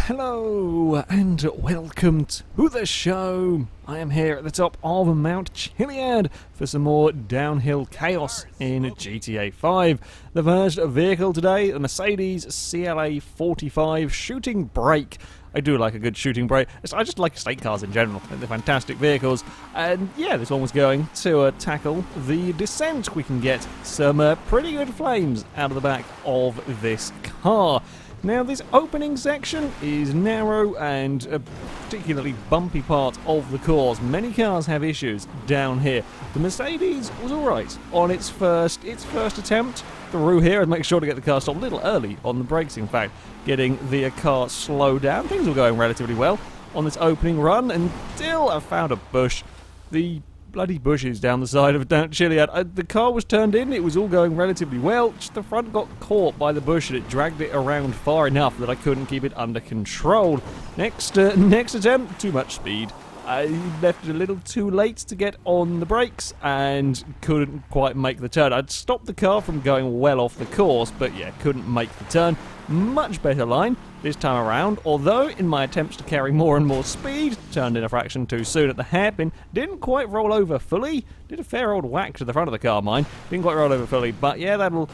Hello and welcome to the show. I am here at the top of Mt Chiliad for some more downhill chaos in GTA 5. The first vehicle today, the Mercedes CLA 45 shooting brake. I do like a good shooting brake. I just like estate cars in general. They're fantastic vehicles. And yeah, this one was going to tackle the Descent. We can get some pretty good flames out of the back of this car. Now, this opening section is narrow and a particularly bumpy part of the course. Many cars have issues down here. The Mercedes was alright on its first attempt through here, and make sure to get the car stopped a little early on the brakes, in fact, getting the car slowed down. Things were going relatively well on this opening run until I found a bush. The bloody bushes down the side of Mt Chiliad. The car was turned in, it was all going relatively well, just the front got caught by the bush and it dragged it around far enough that I couldn't keep it under control. Next attempt, too much speed. I left it a little too late to get on the brakes and couldn't quite make the turn. I'd stopped the car from going well off the course, but yeah, couldn't make the turn. Much better line this time around, although in my attempts to carry more and more speed, turned in a fraction too soon at the hairpin, didn't quite roll over fully, did a fair old whack to the front of the car, mine, didn't quite roll over fully, but yeah, that will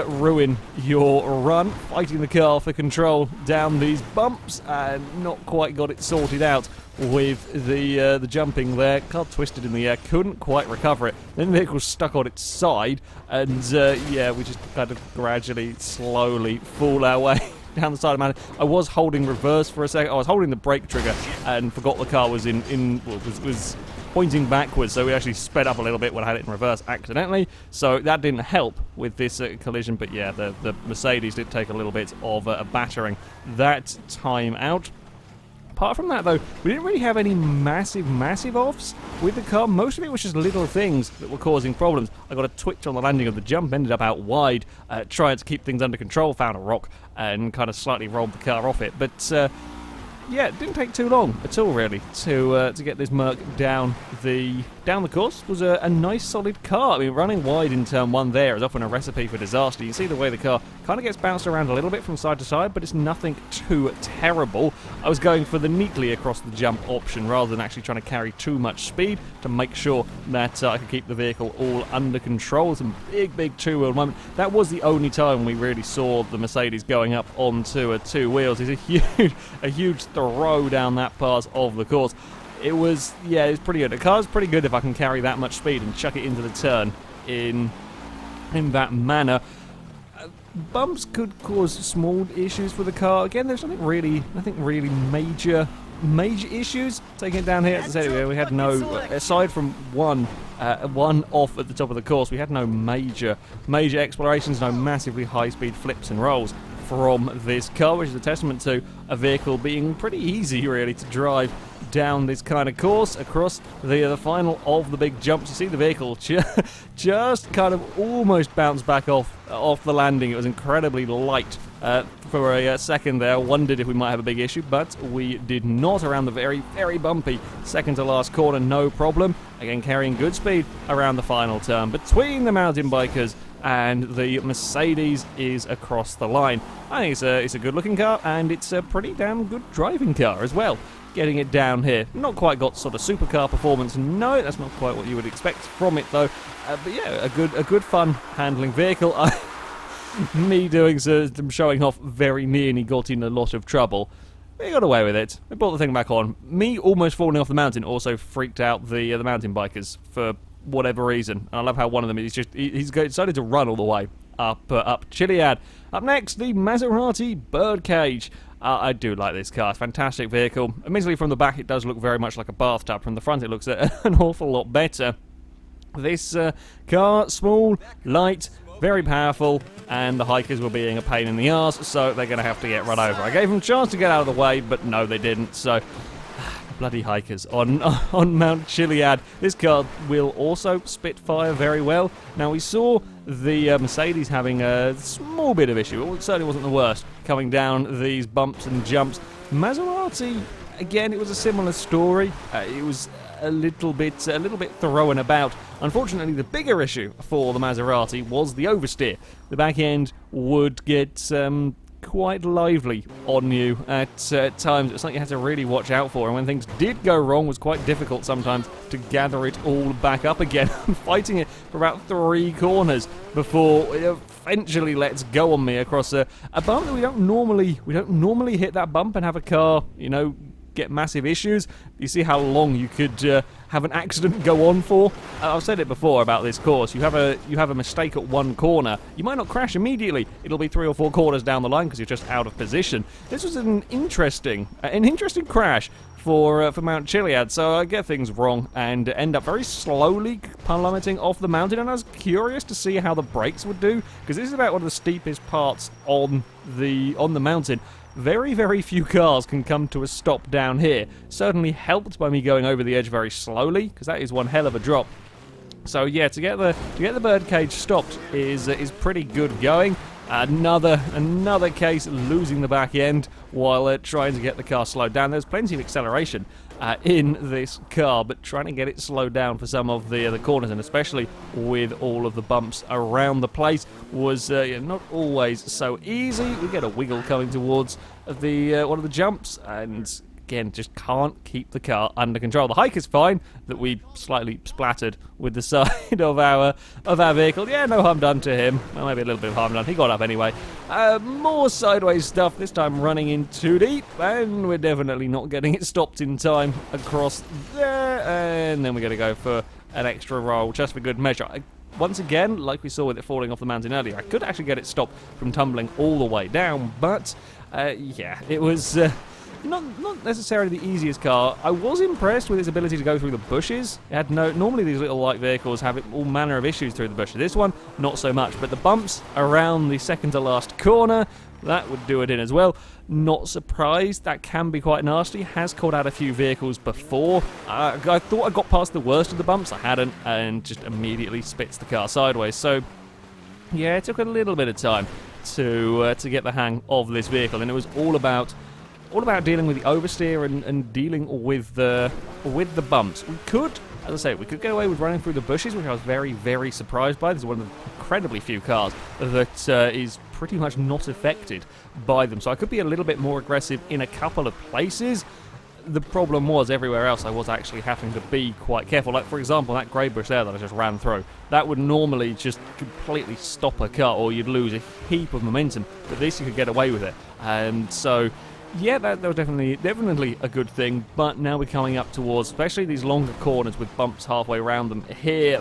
ruin your run, fighting the car for control down these bumps, and not quite got it sorted out with the jumping there. Car twisted in the air, couldn't quite recover it, then the vehicle stuck on its side, and yeah, we just kind of gradually, slowly fall our way down the side of the mountain. I was holding reverse for a second. I was holding the brake trigger and forgot the car was was pointing backwards, so we actually sped up a little bit when I had it in reverse accidentally. So that didn't help with this collision, but yeah, the Mercedes did take a little bit of a battering that time out. Apart from that, though, we didn't really have any massive offs with the car. Most of it was just little things that were causing problems. I got a twitch on the landing of the jump, ended up out wide, trying to keep things under control, found a rock, and kind of slightly rolled the car off it. But yeah, it didn't take too long at all, really, to get this Merc down the course. It was a nice, solid car. I mean, running wide in turn one there is often a recipe for disaster. You see the way the car kind of gets bounced around a little bit from side to side, but it's nothing too terrible. I was going for the neatly across the jump option rather than actually trying to carry too much speed to make sure that I could keep the vehicle all under control. Some big two-wheel moment. That was the only time we really saw the Mercedes going up onto two wheels. It's a huge throw down that part of the course. It was pretty good. The car's pretty good if I can carry that much speed and chuck it into the turn in that manner. Bumps could cause small issues for the car. Again, there's nothing really major issues taking it down here. As I said, we had no, aside from one off at the top of the course, we had no major explorations, no massively high-speed flips and rolls from this car, which is a testament to a vehicle being pretty easy, really, to drive down this kind of course across the final of the big jumps. You see the vehicle just kind of almost bounced back off the landing. It was incredibly light. For a second there, I wondered if we might have a big issue, but we did not around the very bumpy second to last corner, no problem. Again, carrying good speed around the final turn between the mountain bikers and the Mercedes is across the line. I think it's a good looking car, and it's a pretty damn good driving car as well. Getting it down here, not quite got sort of supercar performance, no, that's not quite what you would expect from it though, but yeah, a good fun handling vehicle. Me doing some showing off very nearly got in a lot of trouble. We got away with it. We brought the thing back on. Me almost falling off the mountain also freaked out the mountain bikers for whatever reason. And I love how one of them he's decided to run all the way up Chiliad. Up next, the Maserati Birdcage. I do like this car. It's a fantastic vehicle. Admittedly, from the back, it does look very much like a bathtub. From the front, it looks an awful lot better. This car, small, light, very powerful, and the hikers were being a pain in the arse, so they're going to have to get run over. I gave them a chance to get out of the way, but no, they didn't, so bloody hikers on Mt Chiliad. This car will also spit fire very well. Now, we saw the Mercedes having a small bit of issue. It certainly wasn't the worst, coming down these bumps and jumps. Maserati, again, it was a similar story. It was a little bit thrown about. Unfortunately, the bigger issue for the Maserati was the oversteer. The back end would get quite lively on you at times. It's something you had to really watch out for, and when things did go wrong, it was quite difficult sometimes to gather it all back up again. I'm fighting it for about 3 corners before it eventually lets go on me across a bump that we don't normally hit that bump and have a car, you know, get massive issues. You see how long you could have an accident go on for. I've said it before about this course. You have a mistake at one corner, you might not crash immediately. It'll be 3 or 4 corners down the line because you're just out of position. This was an interesting crash for Mt Chiliad, so I get things wrong and end up very slowly plummeting off the mountain, and I was curious to see how the brakes would do, because this is about one of the steepest parts on the mountain. Very, very few cars can come to a stop down here. Certainly helped by me going over the edge very slowly, because that is one hell of a drop. So yeah, to get the Birdcage stopped is pretty good going. Another case losing the back end while trying to get the car slowed down. There's plenty of acceleration in this car, but trying to get it slowed down for some of the corners, and especially with all of the bumps around the place, was not always so easy. We get a wiggle coming towards one of the jumps, and again, just can't keep the car under control. The hike is fine, that we slightly splattered with the side of our vehicle. Yeah, no harm done to him. Well, maybe a little bit of harm done. He got up anyway. More sideways stuff, this time running in too deep, and we're definitely not getting it stopped in time across there. And then we're going to go for an extra roll, just for good measure. Once again, like we saw with it falling off the mountain earlier, I could actually get it stopped from tumbling all the way down, but yeah, it was not necessarily the easiest car. I was impressed with its ability to go through the bushes. It had normally these little light vehicles have all manner of issues through the bushes. This one, not so much, but the bumps around the second to last corner, that would do it in as well. Not surprised, that can be quite nasty. Has caught out a few vehicles before. I thought I got past the worst of the bumps, I hadn't, and just immediately spits the car sideways. So yeah, it took a little bit of time to get the hang of this vehicle, and it was all about dealing with the oversteer and dealing with the bumps. We could, as I say, we could get away with running through the bushes, which I was very, very surprised by. This is one of the incredibly few cars that is pretty much not affected by them. So I could be a little bit more aggressive in a couple of places. The problem was everywhere else I was actually having to be quite careful. Like, for example, that grey bush there that I just ran through. That would normally just completely stop a car, or you'd lose a heap of momentum. But this, you could get away with it. And so yeah, that was definitely a good thing, but now we're coming up towards, especially these longer corners with bumps halfway around them. Here,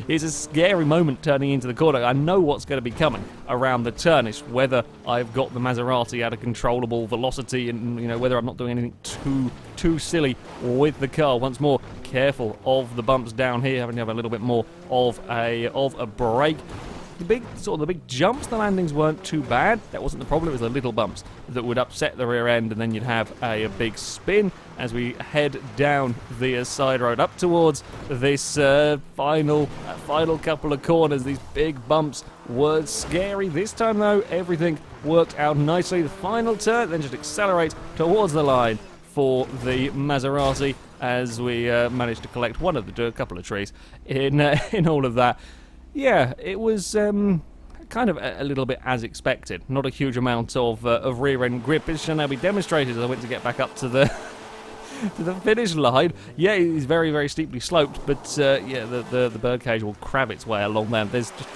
it's a scary moment turning into the corner. I know what's going to be coming around the turn. It's whether I've got the Maserati at a controllable velocity, and you know, whether I'm not doing anything too silly with the car. Once more, careful of the bumps down here, having to have a little bit more of a brake. The big jumps, the landings weren't too bad. That wasn't the problem. It was the little bumps that would upset the rear end, and then you'd have a big spin as we head down the side road up towards this final couple of corners. These big bumps were scary. This time, though, everything worked out nicely. The final turn, then just accelerate towards the line for the Maserati as we managed to collect a couple of trees in all of that. Yeah, it was kind of a little bit as expected. Not a huge amount of rear-end grip. It shall now be demonstrated as I went to get back up to the finish line. Yeah, it is very, very steeply sloped, but yeah, the Birdcage will crab its way along there. There's just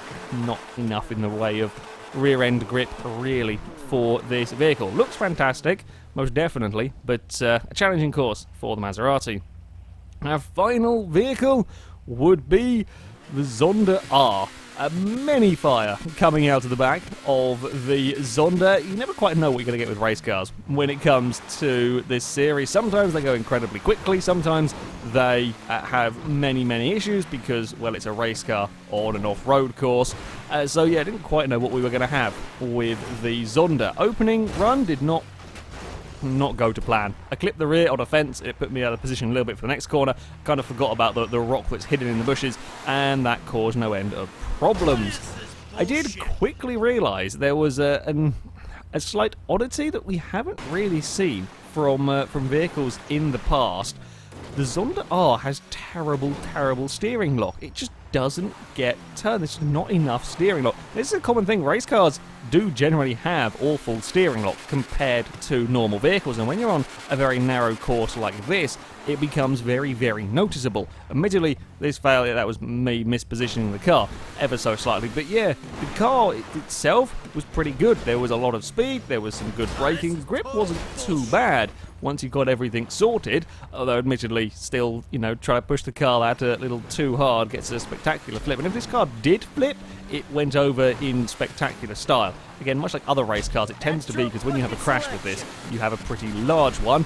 not enough in the way of rear-end grip, really, for this vehicle. Looks fantastic, most definitely, but a challenging course for the Maserati. Our final vehicle would be the Zonda R. A mini fire coming out of the back of the Zonda. You never quite know what you're going to get with race cars when it comes to this series. Sometimes they go incredibly quickly, sometimes they have many, many issues because, well, it's a race car on an off-road course. So yeah, I didn't quite know what we were going to have with the Zonda. Opening run did not go to plan. I clipped the rear on a fence, it put me out of position a little bit for the next corner, kind of forgot about the rock that's hidden in the bushes, and that caused no end of problems. I did quickly realise there was a slight oddity that we haven't really seen from vehicles in the past. The Zonda R has terrible, terrible steering lock. It just doesn't get turned. There's not enough steering lock. This is a common thing. Race cars do generally have awful steering lock compared to normal vehicles, and when you're on a very narrow course like this, it becomes very, very noticeable. Admittedly, this failure, that was me mispositioning the car ever so slightly, but yeah, the car itself was pretty good. There was a lot of speed, there was some good braking, grip wasn't too bad once you got everything sorted, although admittedly still, you know, try to push the car that a little too hard gets a spectacular flip, and if this car did flip, it went over in spectacular style. Again, much like other race cars, it tends to be, because when you have a crash with this, you have a pretty large one.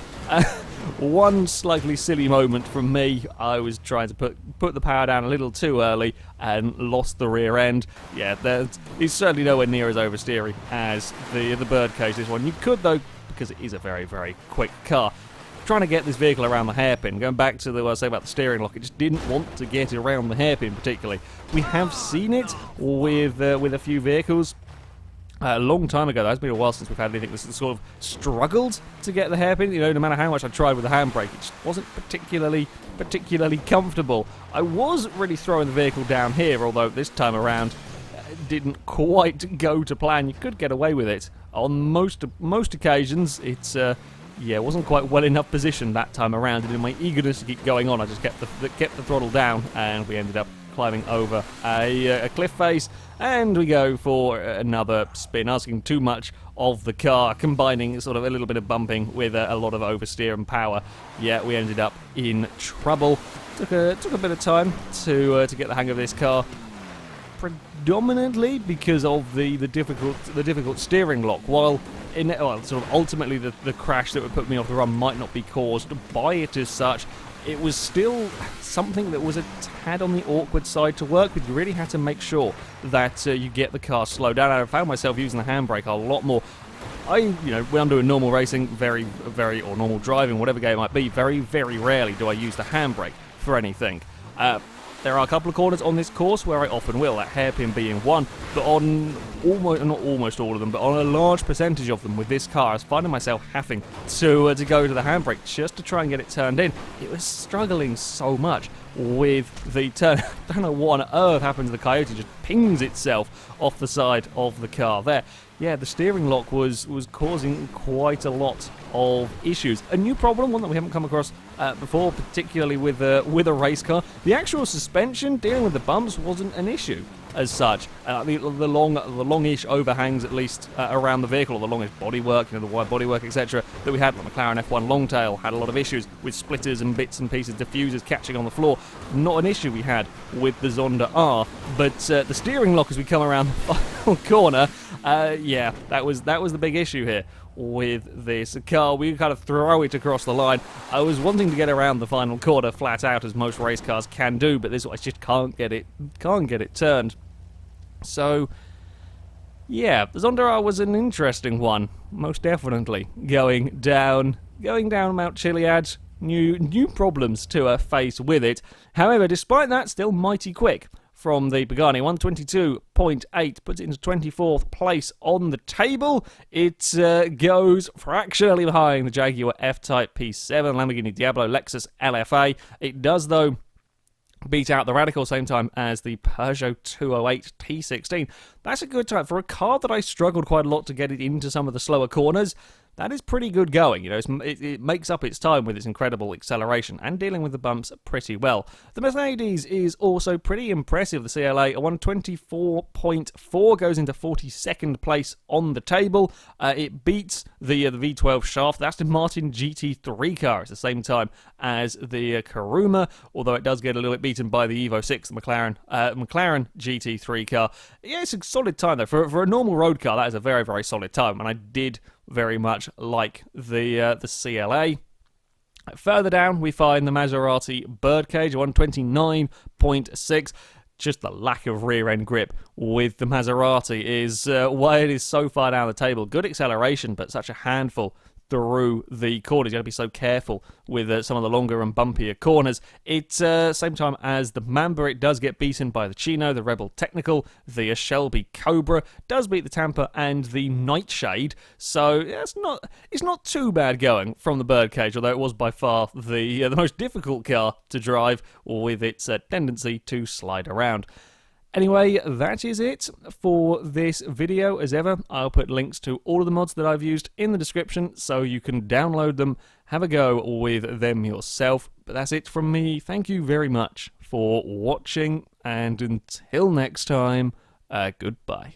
One slightly silly moment from me, I was trying to put the power down a little too early and lost the rear end. Yeah, it's certainly nowhere near as oversteering as the Birdcage, this one. You could, though, because it is a very, very quick car. Trying to get this vehicle around the hairpin, going back to what I say about the steering lock, it just didn't want to get around the hairpin particularly. We have seen it with a few vehicles a long time ago. It's been a while since we've had anything that's sort of struggled to get the hairpin. You know, no matter how much I tried with the handbrake, it just wasn't particularly comfortable. I was really throwing the vehicle down here, although this time around it didn't quite go to plan. You could get away with it on most occasions. It's yeah, wasn't quite well enough positioned that time around, and in my eagerness to keep going on, I just kept the throttle down, and we ended up climbing over a cliff face, and we go for another spin, asking too much of the car, combining sort of a little bit of bumping with a lot of oversteer and power. Yeah, we ended up in trouble. Took a bit of time to get the hang of this car, predominantly because of the difficult steering lock. While sort of ultimately the crash that would put me off the run might not be caused by it as such, it was still something that was a tad on the awkward side to work with. You really had to make sure that you get the car slowed down. I found myself using the handbrake a lot more. When I'm doing normal racing, or normal driving, whatever game it might be, very, very rarely do I use the handbrake for anything. There are a couple of corners on this course where I often will, that hairpin being one, but on not almost all of them, but on a large percentage of them with this car, I was finding myself having to go to the handbrake just to try and get it turned in. It was struggling so much with the turn. I don't know what on earth happened to the Coyote, just pings itself off the side of the car there. Yeah, the steering lock was causing quite a lot of issues. A new problem, one that we haven't come across before, particularly with a race car. The actual suspension, dealing with the bumps, wasn't an issue as such. The longish overhangs, at least around the vehicle, or the longest bodywork, the wide bodywork, etc., that we had. The McLaren F1 Longtail had a lot of issues with splitters and bits and pieces, diffusers catching on the floor. Not an issue we had with the Zonda R, but the steering lock as we come around the final corner, yeah, that was the big issue here with this car. We kind of throw it across the line. I was wanting to get around the final corner flat out, as most race cars can do, but this one I just can't get it turned. So yeah, the Zonda R was an interesting one, most definitely. Going down Mt Chiliad, new problems to face with it. However, despite that, still mighty quick from the Pagani. 122.8 puts it into 24th place on the table. It goes fractionally behind the Jaguar F-Type P7, Lamborghini Diablo, Lexus LFA. It does, though, beat out the Radical, same time as the Peugeot 208 T16. That's a good time for a car that I struggled quite a lot to get it into some of the slower corners. That is pretty good going. It makes up its time with its incredible acceleration and dealing with the bumps pretty well. The Mercedes is also pretty impressive. The CLA, a 124.4, goes into 42nd place on the table. It beats the V12 shaft. That's the Martin GT3 car. It's the same time as the Karuma, although it does get a little bit beaten by the Evo 6, the McLaren GT3 car. Yeah, it's a solid time though. For a normal road car, that is a very, very solid time, and I did very much like the CLA. Further down, we find the Maserati Birdcage, 129.6. Just the lack of rear-end grip with the Maserati is why it is so far down the table. Good acceleration, but such a handful through the corners. You got to be so careful with some of the longer and bumpier corners. It's same time as the Mamba. It does get beaten by the Chino, the Rebel Technical, the Shelby Cobra. Does beat the Tampa and the Nightshade. So yeah, it's not too bad going from the Birdcage, although it was by far the most difficult car to drive with its tendency to slide around. Anyway, that is it for this video. As ever, I'll put links to all of the mods that I've used in the description so you can download them, have a go with them yourself. But that's it from me. Thank you very much for watching, and until next time, goodbye.